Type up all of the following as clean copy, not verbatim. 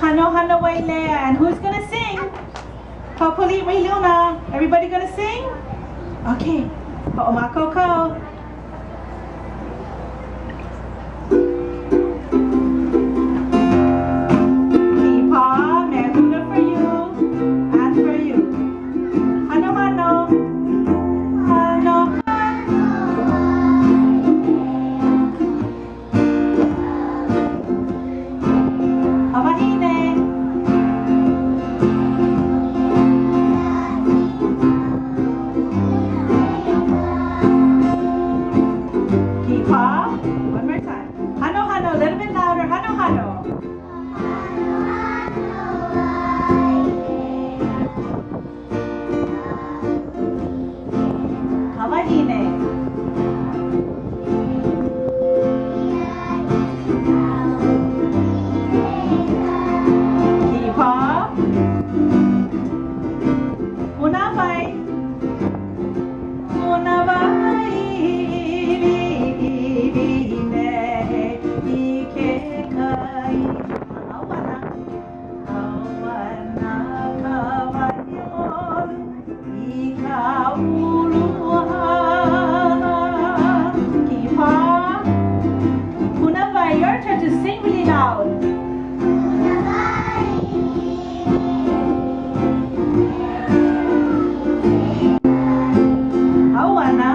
Hano Hano Wailea. And who's gonna sing? Hopefully, Wailuna. Everybody gonna sing? Okay. Ho'omakoko. Keepaw, Mehuga for you. And for you. Hano Hano. Hano Hawahine. Keepaw. One more time. Hano Hano. A little bit louder. Hano Hano. Hawahine. Keepaw. Unawai. Unawai. Ine. Ike kai. Awana. Awana kawai olu. Ika uluhana. Keepaw. Unawai. Your turn to sing really loud. Awana.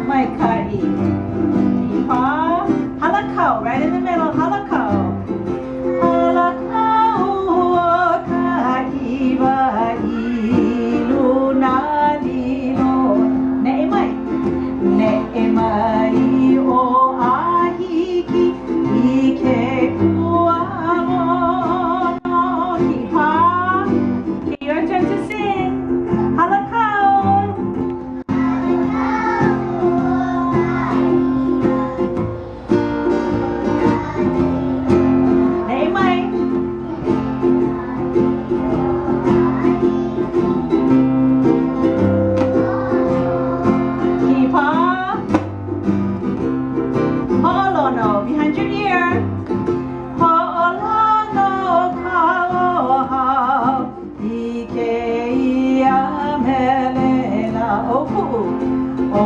My kai. Keepaw. Halakau. Right in the middle. Halakau. Halakau o kaiwa iluna lilo. Ne'emai. Ne'emai o ahiki. Ike kuamono. Keepaw. Your turn to sing. Halakau. Ne'emai. Keepaw. Ho'olono. Behind your ear. Ho'olono kauohau. Ike ia melela. O pu'u. O